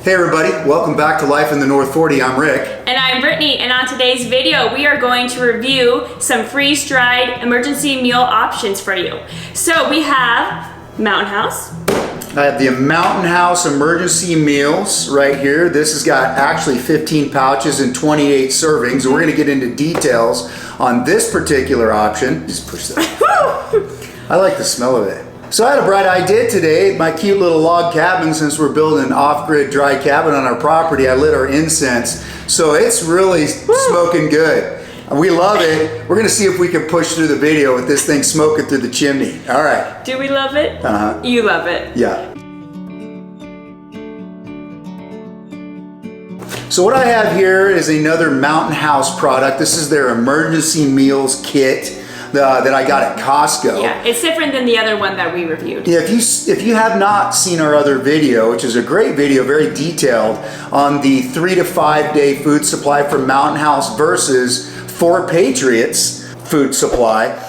Hey everybody, welcome back to Life in the North 40. I'm Rick. And I'm Brittany, and on today's video, we are going to review some freeze-dried emergency meal options for you. So we have Mountain House. I have the Mountain House emergency meals right here. This has got actually 15 pouches and 28 servings. We're gonna get into details on this particular option. Just push that. I like the smell of it. So I had a bright idea today. My cute little log cabin, since we're building an off-grid dry cabin on our property, I lit our incense. So it's really smoking good. We love it. We're gonna see if we can push through the video with this thing smoking through the chimney. All right. Do we love it? Uh-huh. You love it. Yeah. So what I have here is another Mountain House product. This is their emergency meals kit that I got at Costco. Yeah, it's different than the other one that we reviewed. Yeah, if you have not seen our other video, which is a great video, very detailed, on the 3 to 5 day food supply from Mountain House versus 4 Patriots food supply,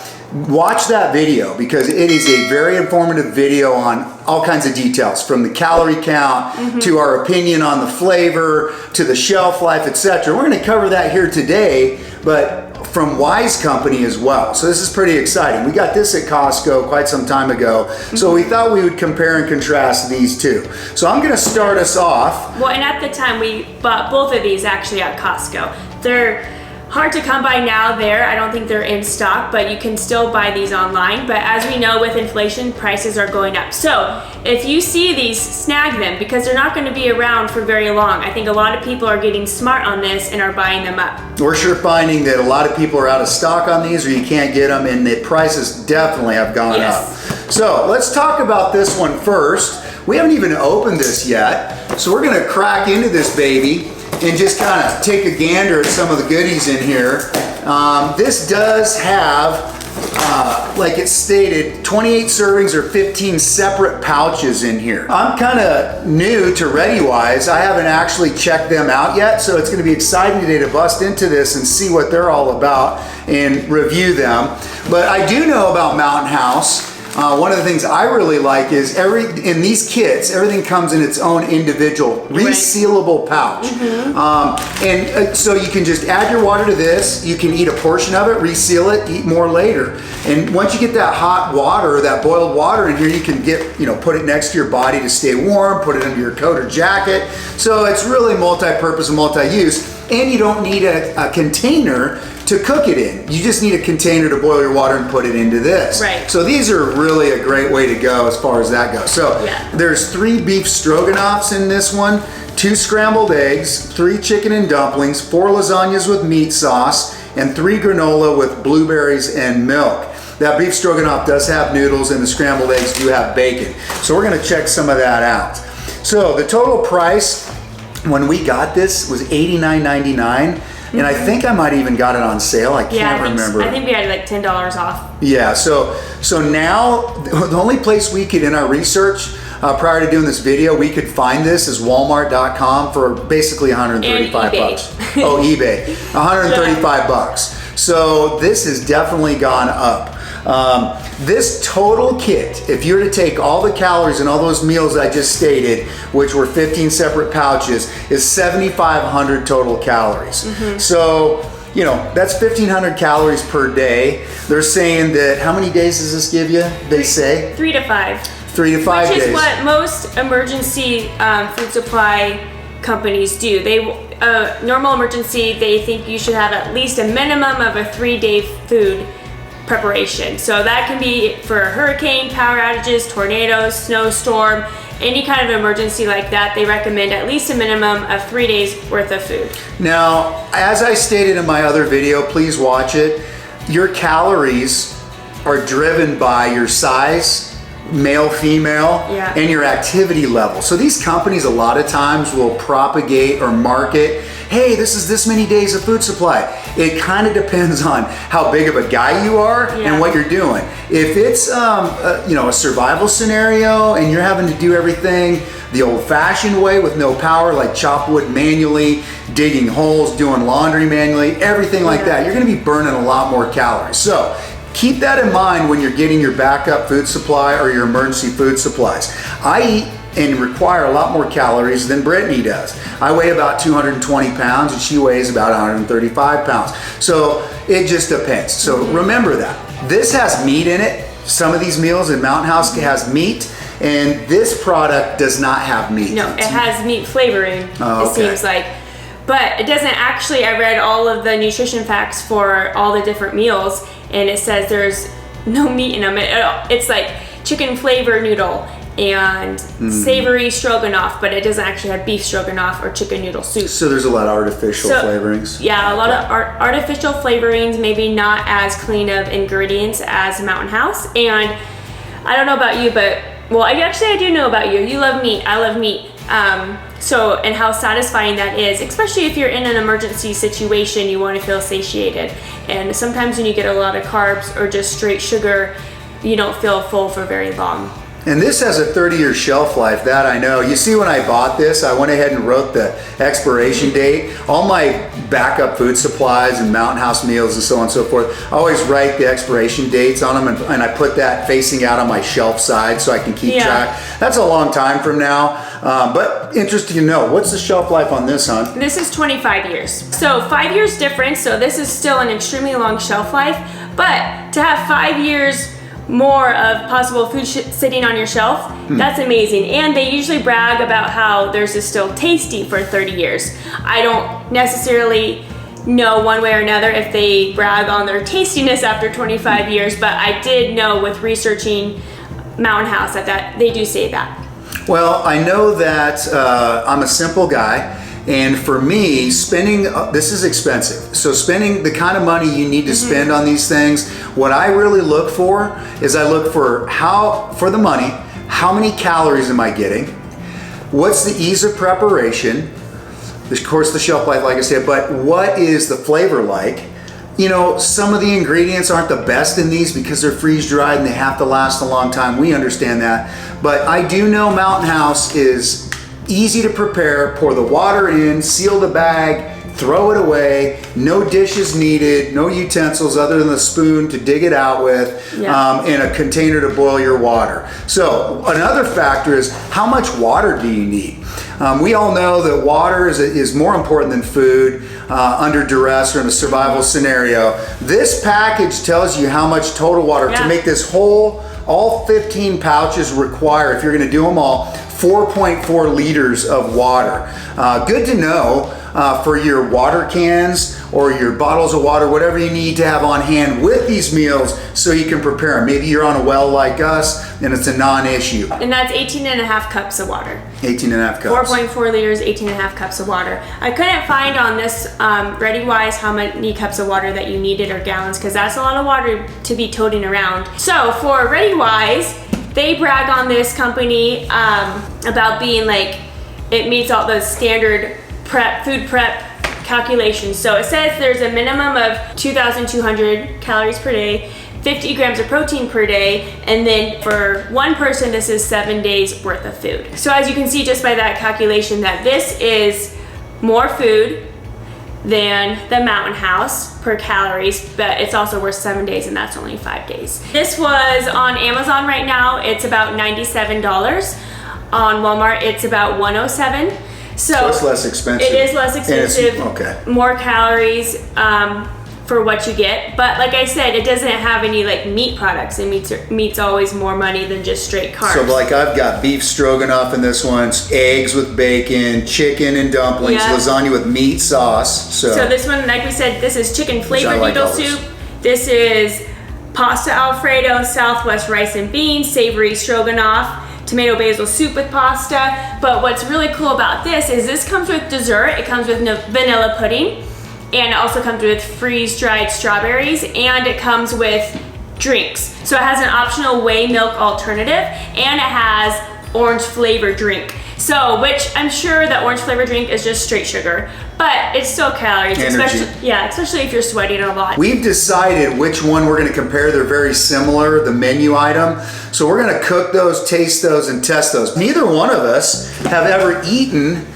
watch that video because it is a very informative video on all kinds of details, from the calorie count to our opinion on the flavor to the shelf life, etc. We're going to cover that here today, but from Wise Company as well. So this is pretty exciting. We got this at Costco quite some time ago, so we thought we would compare and contrast these two. So I'm going to start us off. Well, and at the time we bought both of these actually at Costco. They're hard to come by now there. I don't think they're in stock, but you can still buy these online. But as we know, with inflation, prices are going up. So if you see these, snag them because they're not going to be around for very long. I think a lot of people are getting smart on this and are buying them up. We're sure finding that a lot of people are out of stock on these, or you can't get them, and the prices definitely have gone up. So let's talk about this one first. We haven't even opened this yet, so we're going to crack into this baby and just kind of take a gander at some of the goodies in here. This does have, like it stated, 28 servings or 15 separate pouches in here. I'm kind of new to Readywise. I haven't actually checked them out yet, so it's going to be exciting today to bust into this and see what they're all about and review them. But I do know about Mountain House. One of the things I really like is in these kits, everything comes in its own individual resealable pouch. So you can just add your water to this, you can eat a portion of it, reseal it, eat more later. And once you get that hot water, that boiled water in here, you can put it next to your body to stay warm, put it under your coat or jacket. So it's really multi-purpose and multi-use, and you don't need a container to cook it in. You just need a container to boil your water and put it into this. Right. So these are really a great way to go as far as that goes. So there's 3 beef stroganoffs in this one, 2 scrambled eggs, 3 chicken and dumplings, 4 lasagnas with meat sauce, and 3 granola with blueberries and milk. That beef stroganoff does have noodles, and the scrambled eggs do have bacon. So we're gonna check some of that out. So the total price when we got this was $89.99. And I think I might even got it on sale. I can't remember. I think we had like $10 off. Yeah, so now the only place we could, in our research prior to doing this video, we could find this is Walmart.com for basically 135 bucks. Oh, eBay, 135 bucks. So this has definitely gone up. This total kit, if you were to take all the calories and all those meals I just stated, which were 15 separate pouches, is 7,500 total calories. So, that's 1,500 calories per day. They're saying that, how many days does this give you? They say? 3 to 5. 3 to 5 days. Which is what most emergency food supply companies do. Normal emergency, they think you should have at least a minimum of a 3-day food preparation. So that can be for hurricane, power outages, tornadoes, snowstorm, any kind of emergency like that. They recommend at least a minimum of 3 days worth of food. Now, as I stated in my other video, please watch it, your calories are driven by your size, male, female, and your activity level. So these companies a lot of times will propagate or market, hey, this is this many days of food supply. It kind of depends on how big of a guy you are and what you're doing. If it's a survival scenario and you're having to do everything the old-fashioned way with no power, like chop wood manually, digging holes, doing laundry manually, everything like that, you're gonna be burning a lot more calories. So keep that in mind when you're getting your backup food supply or your emergency food supplies. I eat and require a lot more calories than Brittany does. I weigh about 220 pounds and she weighs about 135 pounds. So it just depends. So remember that. This has meat in it. Some of these meals in Mountain House has meat, and this product does not have meat. No, it has meat flavoring, Oh, it seems like. But it doesn't actually. I read all of the nutrition facts for all the different meals, and it says there's no meat in them. It's like chicken flavor noodle and savory stroganoff, but it doesn't actually have beef stroganoff or chicken noodle soup. So there's a lot of artificial flavorings. Yeah, a lot of artificial flavorings, maybe not as clean of ingredients as Mountain House. And I don't know about you, but, well, I do know about you. You love meat, I love meat. And how satisfying that is, especially if you're in an emergency situation, you want to feel satiated. And sometimes when you get a lot of carbs or just straight sugar, you don't feel full for very long. And this has a 30-year shelf life, that I know. You see, when I bought this, I went ahead and wrote the expiration date. All my backup food supplies and Mountain House meals and so on and so forth, I always write the expiration dates on them, and I put that facing out on my shelf side so I can keep track. That's a long time from now, but interesting to know. What's the shelf life on this, hon? This is 25 years. So 5 years difference, so this is still an extremely long shelf life, but to have 5 years more of possible food sitting on your shelf, that's amazing. And they usually brag about how theirs is still tasty for 30 years. I don't necessarily know one way or another if they brag on their tastiness after 25 years, but I did know with researching Mountain House that they do say that. Well, I know that I'm a simple guy. And for me, spending, this is expensive. So spending the kind of money you need to spend on these things, what I really look for is I look for the money, how many calories am I getting? What's the ease of preparation? Of course, the shelf life, like I said, but what is the flavor like? You know, some of the ingredients aren't the best in these because they're freeze dried and they have to last a long time. We understand that. But I do know Mountain House is easy to prepare. Pour the water in, seal the bag, throw it away. No dishes needed, no utensils other than the spoon to dig it out with, and a container to boil your water. So another factor is how much water do you need? We all know that water is more important than food under duress or in a survival scenario. This package tells you how much total water to make this whole, all 15 pouches require, if you're gonna do them all, 4.4 liters of water. Good to know for your water cans or your bottles of water, whatever you need to have on hand with these meals so you can prepare them. Maybe you're on a well like us and it's a non-issue. And that's 18.5 cups of water. 18.5 cups. 4.4 liters, 18.5 cups of water. I couldn't find on this Readywise how many cups of water that you needed or gallons, because that's a lot of water to be toting around. So for Readywise, they brag on this company about being like, it meets all the standard food prep calculations. So it says there's a minimum of 2,200 calories per day, 50 grams of protein per day, and then for one person, this is 7 days worth of food. So as you can see just by that calculation that this is more food than the Mountain House per calories, but it's also worth 7 days, and that's only 5 days. This was on Amazon right now. It's about $97. On Walmart, it's about $107. So it's less expensive. It is less expensive. More calories for what you get. But like I said, it doesn't have any like meat products, and meat's always more money than just straight carbs. So like I've got beef stroganoff in this one, eggs with bacon, chicken and dumplings, lasagna with meat sauce. So this one, like we said, this is chicken flavored noodle soup. This is pasta Alfredo, Southwest rice and beans, savory stroganoff, tomato basil soup with pasta. But what's really cool about this is this comes with dessert. It comes with vanilla pudding, and it also comes with freeze-dried strawberries, and it comes with drinks. So it has an optional whey milk alternative, and it has orange flavored drink. So, which I'm sure the orange flavored drink is just straight sugar, but it's still calories, especially if you're sweating a lot. We've decided which one we're gonna compare. They're very similar, the menu item. So we're gonna cook those, taste those, and test those. Neither one of us have ever eaten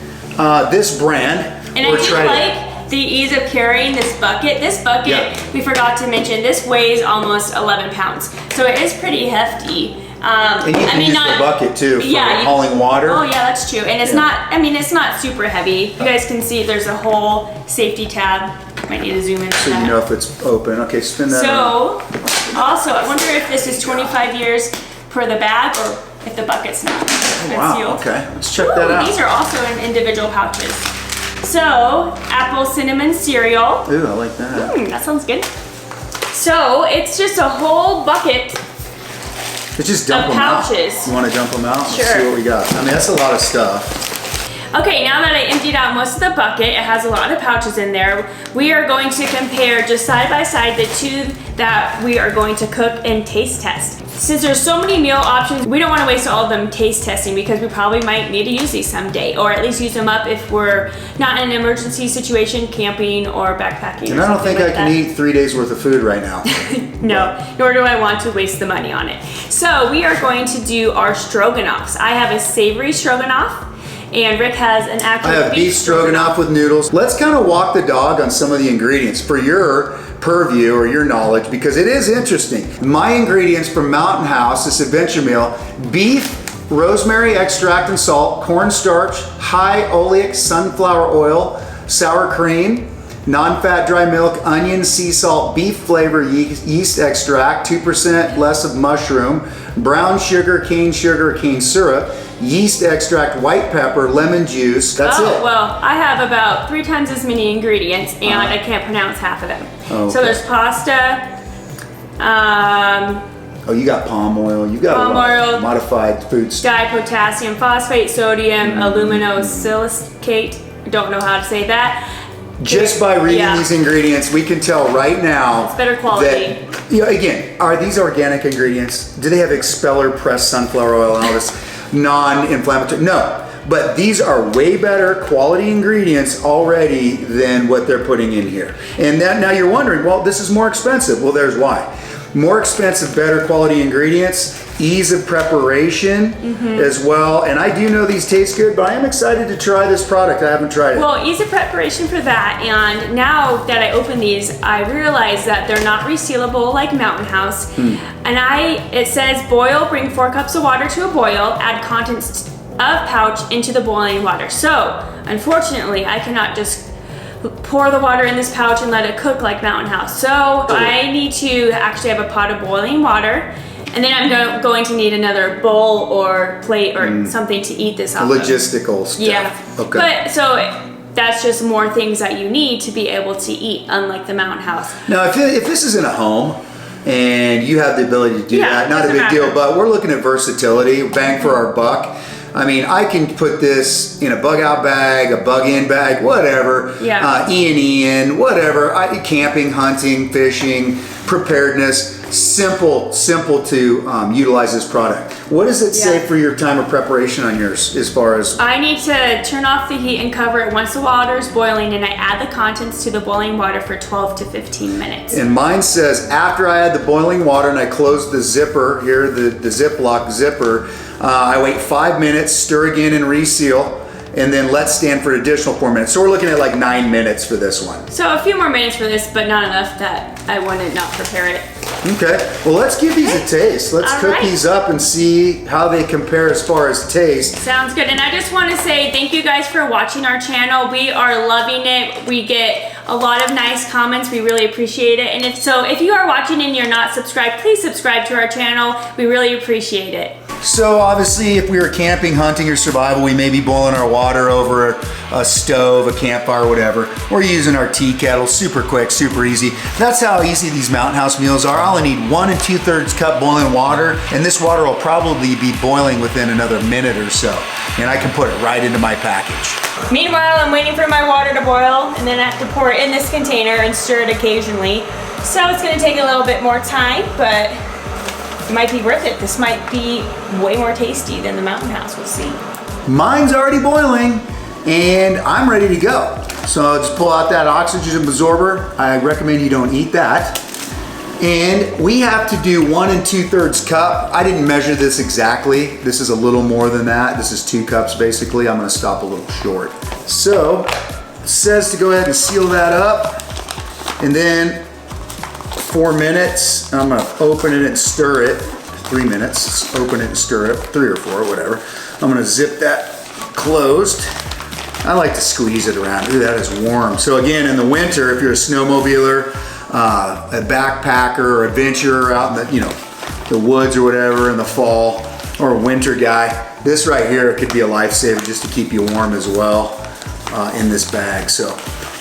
this brand. And I do like the ease of carrying this bucket. This bucket, we forgot to mention, this weighs almost 11 pounds. So it is pretty hefty. And you can use the bucket too for hauling water. Oh yeah, that's true. And it's not, I mean, it's not super heavy. You guys can see there's a whole safety tab. Might need to zoom in. So you know if it's open. Okay, spin that around. Also, I wonder if this is 25 years per the bag or if the bucket's not. Oh, wow, okay. Let's check that out. These are also in individual pouches. So, apple cinnamon cereal. Ooh, I like that. That sounds good. So, it's just a whole bucket Let's just dump of them pouches. out. You want to dump them out? Sure. Let's see what we got. I mean, that's a lot of stuff. Okay, now that I emptied out most of the bucket, it has a lot of pouches in there. We are going to compare just side by side the two that we are going to cook and taste test. Since there's so many meal options, we don't want to waste all of them taste testing because we probably might need to use these someday, or at least use them up if we're not in an emergency situation, camping or backpacking. And I don't think I can eat 3 days worth of food right now. No, nor do I want to waste the money on it. So we are going to do our stroganoffs. I have a savory stroganoff, and Rick has an actual I have beef stroganoff with noodles. Let's kind of walk the dog on some of the ingredients for your purview or your knowledge, because it is interesting. My ingredients from Mountain House, this adventure meal: beef, rosemary extract and salt, cornstarch, high oleic sunflower oil, sour cream, non-fat dry milk, onion, sea salt, beef flavor, yeast extract, 2% less of mushroom, brown sugar, cane syrup, yeast extract, white pepper, lemon juice. That's it. Well, I have about 3 times as many ingredients, and I can't pronounce half of them. Okay. So there's pasta. Oh, you got palm oil. You got palm oil, modified food stuff. Dipotassium phosphate, sodium, aluminosilicate. Don't know how to say that. Just by reading these ingredients, we can tell right now it's better quality. that, again, are these organic ingredients? Do they have expeller pressed sunflower oil and all this non-inflammatory? No, but these are way better quality ingredients already than what they're putting in here. And that, now you're wondering, well, this is more expensive. Well, there's why. More expensive, better quality ingredients, ease of preparation as well. And I do know these taste good, but I am excited to try this product. I haven't tried it. Well, ease of preparation for that. And now that I open these, I realize that they're not resealable like Mountain House. And it says boil, bring 4 cups of water to a boil, add contents of pouch into the boiling water. So, unfortunately, I cannot just pour the water in this pouch and let it cook like Mountain House. So I need to actually have a pot of boiling water, and then I'm going to need another bowl or plate or something to eat this off Logistical stuff. Yeah. Okay. But so that's just more things that you need to be able to eat, unlike the Mountain House. Now, if this is in a home and you have the ability to do that, not a big deal, but we're looking at versatility, bang for our buck. I mean, I can put this in a bug out bag, a bug in bag, whatever. Ian, whatever. Camping, hunting, fishing, preparedness. Simple to utilize this product. What does it say for your time of preparation on yours as far as? I need to turn off the heat and cover it once the water is boiling, and I add the contents to the boiling water for 12 to 15 minutes. And mine says after I add the boiling water and I close the zipper here, the Ziploc zipper, I wait 5 minutes, stir again and reseal, and then let stand for an additional 4 minutes. So we're looking at like 9 minutes for this one. So a few more minutes for this, but not enough that I want to not prepare it. Okay, well, let's give these a taste. Let's cook these up and see how they compare as far as taste. Sounds good. And I just want to say thank you guys for watching our channel. We are loving it. We get a lot of nice comments. We really appreciate it. And if you are watching and you're not subscribed, please subscribe to our channel. We really appreciate it. So obviously, if we were camping, hunting, or survival, we may be boiling our water over a stove, a campfire, whatever. We're using our tea kettle, super quick, super easy. That's how easy these Mountain House meals are. I only need 1 2/3 cup boiling water, and this water will probably be boiling within another minute or so. And I can put it right into my package. Meanwhile, I'm waiting for my water to boil, and then I have to pour it in this container and stir it occasionally. So it's gonna take a little bit more time, but it might be worth it. This might be way more tasty than the Mountain House. We'll see. Mine's already boiling and I'm ready to go. So just pull out that oxygen absorber. I recommend you don't eat that. And we have to do 1 2/3 cup. I didn't measure this exactly. This is a little more than that. This is 2 cups basically. I'm gonna stop a little short. So it says to go ahead and seal that up. And then 4 minutes, I'm gonna open it and stir it. 3 minutes. Open it and stir it, 3 or 4, whatever. I'm gonna zip that closed. I like to squeeze it around. Ooh, that is warm. So again, in the winter, if you're a snowmobiler, a backpacker or adventurer out in the, you know, the woods or whatever in the fall, or a winter guy, this right here could be a lifesaver just to keep you warm as well in this bag. So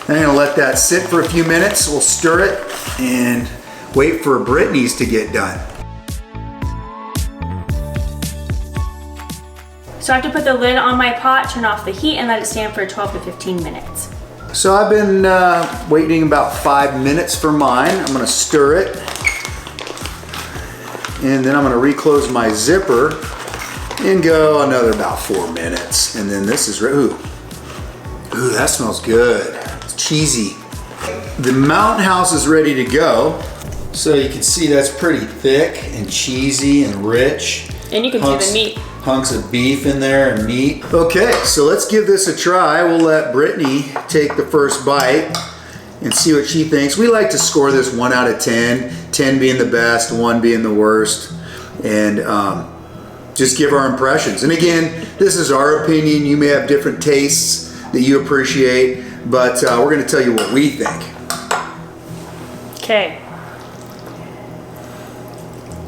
I'm gonna let that sit for a few minutes. We'll stir it and wait for Brittany's to get done. So I have to put the lid on my pot, turn off the heat, and let it stand for 12 to 15 minutes. So I've been waiting about 5 minutes for mine. I'm gonna stir it. And then I'm gonna reclose my zipper and go another about 4 minutes. And then this is, ooh, that smells good. It's cheesy. The Mountain House is ready to go. So you can see that's pretty thick and cheesy and rich. And you can see the meat. Hunks of beef in there and meat. Okay, so let's give this a try. We'll let Brittany take the first bite and see what she thinks. We like to score this 1 out of 10, 10 being the best, 1 being the worst, and just give our impressions. And again, this is our opinion. You may have different tastes that you appreciate, but we're gonna tell you what we think. Okay.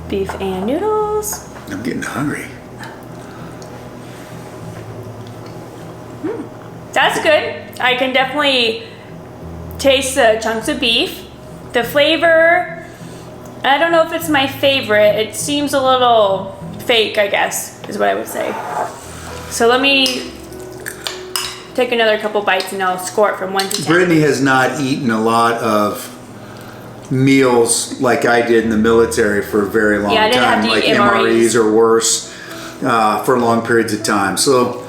Beef and noodles. I'm getting hungry. That's good. I can definitely taste the chunks of beef. The flavor, I don't know if it's my favorite. It seems a little fake, I guess, is what I would say. So let me take another couple bites and I'll score it from 1 to 10. Brittany has not eaten a lot of meals like I did in the military for a very long Yeah, I didn't time, have to like eat MREs or worse, for long periods of time. So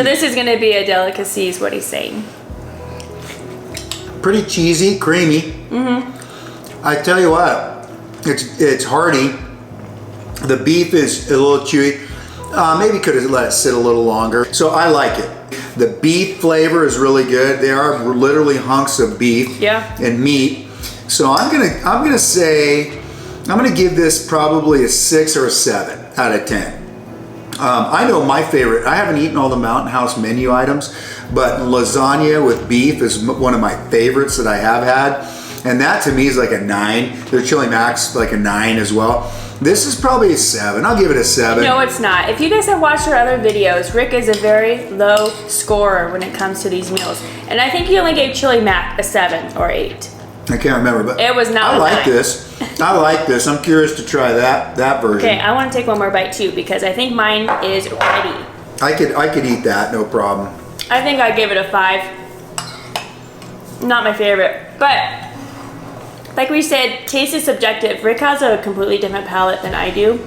this is gonna be a delicacy is what he's saying. pretty cheesy, creamy. Mm-hmm. I tell you what, it's hearty. The beef is a little chewy. Maybe could have let it sit a little longer. So I like it. The beef flavor is really good. They are literally hunks of beef and meat. So I'm gonna say I'm gonna give this probably a 6 or a 7 out of 10. I know my favorite. I haven't eaten all the Mountain House menu items, but lasagna with beef is one of my favorites that I have had, and that to me is like a 9. Their chili max like a 9 as well. This is probably a 7. I'll give it a 7. No, it's not. If you guys have watched our other videos, Rick is a very low scorer when it comes to these meals, and I think he only gave chili mac a 7 or 8. I can't remember, but it was not. I like this. I like this. I'm curious to try that version. Okay, I want to take one more bite too because I think mine is ready. I could eat that, no problem. I think I gave it a 5. Not my favorite, but like we said, taste is subjective. Rick has a completely different palate than I do.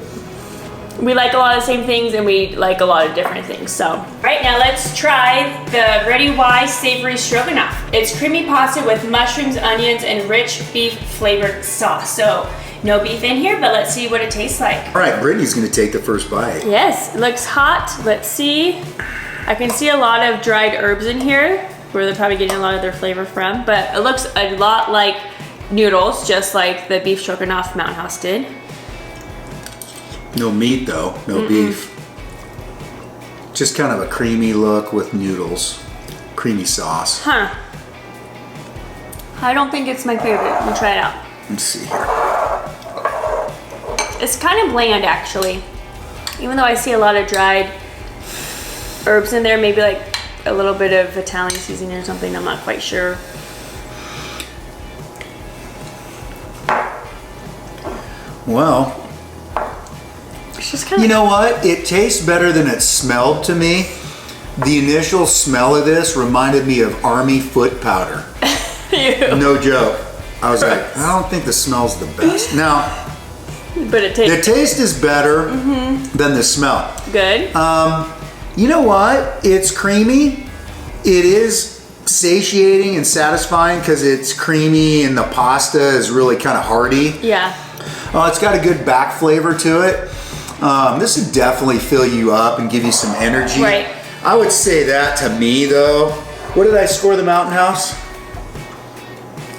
We like a lot of the same things and we like a lot of different things. So, right now let's try the Readywise Savory Stroganoff. It's creamy pasta with mushrooms, onions, and rich beef flavored sauce. So, no beef in here, but let's see what it tastes like. All right, Brittany's gonna take the first bite. Yes, it looks hot. Let's see. I can see a lot of dried herbs in here where they're probably getting a lot of their flavor from, but it looks a lot like noodles, just like the beef stroganoff Mountain House did. No meat though, no beef. Just kind of a creamy look with noodles, creamy sauce. Huh. I don't think it's my favorite. Let me try it out. Let's see here. It's kind of bland actually. Even though I see a lot of dried herbs in there, maybe like a little bit of Italian seasoning or something, I'm not quite sure. Well, it's just kind of, you know what? It tastes better than it smelled to me. The initial smell of this reminded me of army foot powder. No joke. I was like, I don't think the smell's the best. Now, but it tastes. the taste is better than the smell. Good. You know what? It's creamy. It is satiating and satisfying because it's creamy and the pasta is really kind of hearty. Yeah. It's got a good back flavor to it. This would definitely fill you up and give you some energy. Right. I would say that to me though. What did I score the Mountain House?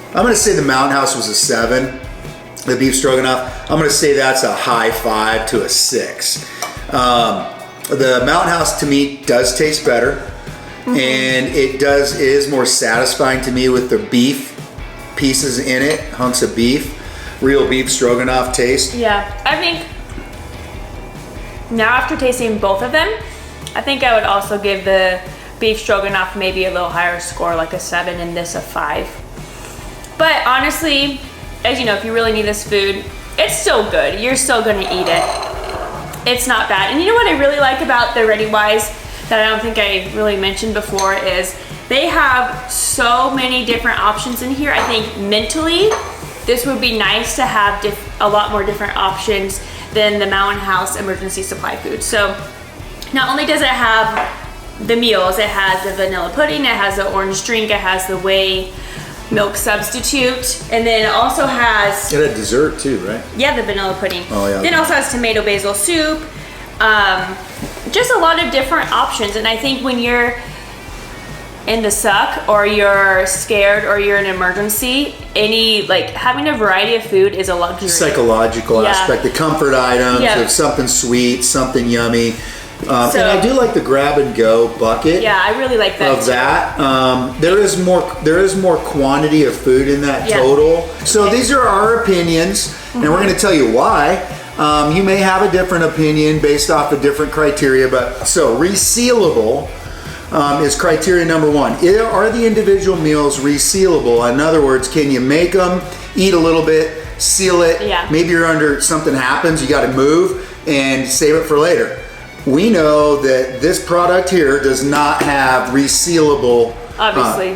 I'm gonna say the Mountain House was a 7. the beef stroganoff, I'm gonna say that's a high 5 to a 6. The Mountain House to me does taste better, and it is more satisfying to me with the beef pieces in it, hunks of beef, real beef stroganoff taste. Yeah, I think now after tasting both of them, I think I would also give the beef stroganoff maybe a little higher score, like a 7, and this a 5. But honestly, as you know, if you really need this food, it's still good. You're still gonna eat it. It's not bad. And you know what I really like about the Readywise that I don't think I really mentioned before is they have so many different options in here. I think mentally, this would be nice to have a lot more different options than the Mountain House emergency supply food. So not only does it have the meals, it has the vanilla pudding, it has the orange drink, it has the whey milk substitute, and then it also has... It had dessert too, right? Yeah, the vanilla pudding. Oh yeah. Then it also has tomato basil soup. Just a lot of different options, and I think when you're in the suck or you're scared or you're in an emergency, having a variety of food is a luxury. Psychological aspect, the comfort items of something sweet, something yummy. And I do like the grab and go bucket. Yeah, I really like that. There is more quantity of food in that total. So these are our opinions, and we're going to tell you why. You may have a different opinion based off of different criteria, but so resealable is criteria number 1. Are the individual meals resealable? In other words, can you make them, eat a little bit, seal it? Yeah. Maybe you're under, something happens, you got to move and save it for later. We know that this product here does not have resealable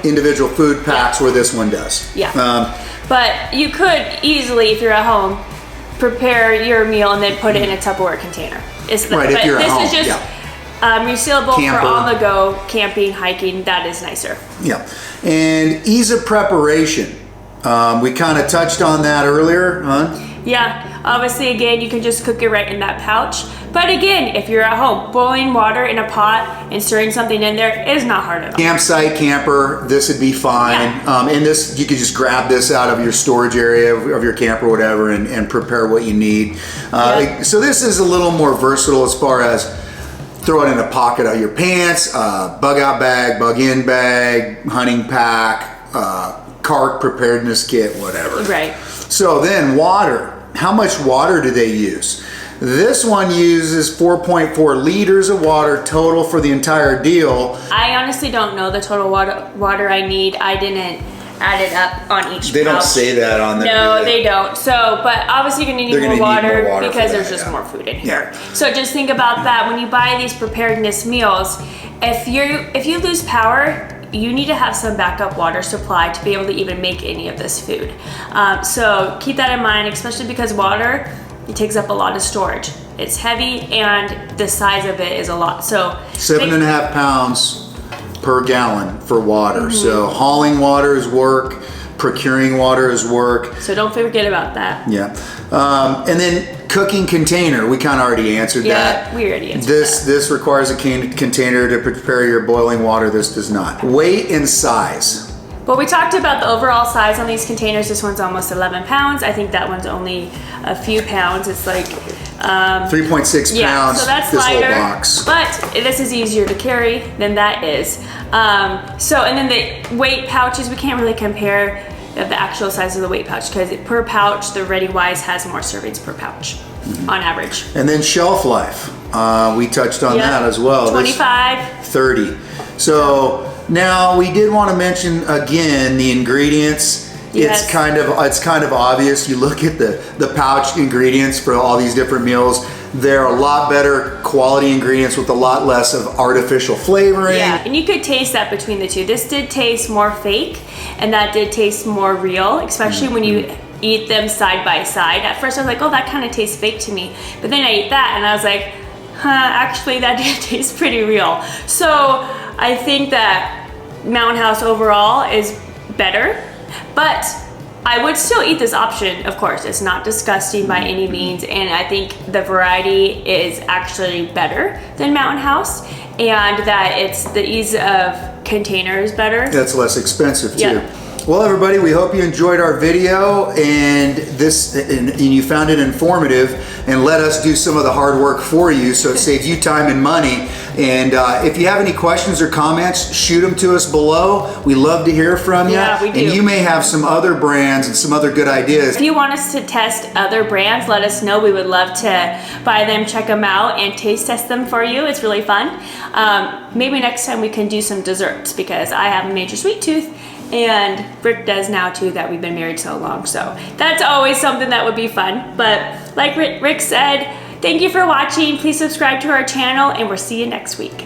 individual food packs where this one does. Yeah. But you could easily, if you're at home, prepare your meal and then put it in a Tupperware container. If you're at home. This is just resealable for on the go, camping, hiking. That is nicer. Yeah. And ease of preparation. We kind of touched on that earlier, huh? Yeah. Obviously, again, you can just cook it right in that pouch. But again, if you're at home, boiling water in a pot and stirring something in there is not hard at all. Campsite, camper, this would be fine. Yeah. And this, you could just grab this out of your storage area of your camper or whatever and prepare what you need. So this is a little more versatile as far as throw it in a pocket of your pants, bug out bag, bug in bag, hunting pack, cart preparedness kit, whatever. Right. So then water. How much water do they use? This one uses 4.4 liters of water total for the entire deal. I honestly don't know the total water I need. I didn't add it up on each They pouch. don't say that on there. No, they don't. So, but obviously you're gonna need more water because there's just more food in here. Yeah. So just think about that when you buy these preparedness meals. If you lose power, you need to have some backup water supply to be able to even make any of this food. So keep that in mind, especially because water, it takes up a lot of storage. It's heavy and the size of it is a lot. So 7.5 pounds per gallon for water. So hauling water is work, procuring water is work. So don't forget about that. Yeah. And then cooking container, we kind of already answered that. Yeah, we already answered that. This requires a container to prepare your boiling water. This does not. Weight and size. Well, we talked about the overall size on these containers. This one's almost 11 pounds. I think that one's only a few pounds. It's like 3.6 pounds. So that's this lighter, whole box. but this is easier to carry than that is. So, and then the weight pouches, we can't really compare the actual size of the weight pouch because per pouch, the Readywise has more servings per pouch on average. And then shelf life. We touched on that as well. 25. 30. So now we did want to mention again the ingredients. Yes. It's kind of obvious. You look at the pouch ingredients for all these different meals. They're a lot better quality ingredients with a lot less of artificial flavoring. Yeah, and you could taste that between the two. This did taste more fake, and that did taste more real, especially when you eat them side by side. At first I was like, oh, that kind of tastes fake to me. But then I ate that and I was like, actually that did taste pretty real. So I think that Mountain House overall is better, but I would still eat this option, of course. It's not disgusting by any means, and I think the variety is actually better than Mountain House, and that it's the ease of container is better. That's less expensive too. Yeah. Well, everybody, we hope you enjoyed our video and you found it informative, and let us do some of the hard work for you so it saves you time and money. And if you have any questions or comments, shoot them to us below. We love to hear from you. Yeah, we do. And you may have some other brands and some other good ideas. If you want us to test other brands, let us know. We would love to buy them, check them out, and taste test them for you. It's really fun. Maybe next time we can do some desserts, because I have a major sweet tooth, and Rick does now too, that we've been married so long. So that's always something that would be fun. But like Rick said, thank you for watching. Please subscribe to our channel, and we'll see you next week.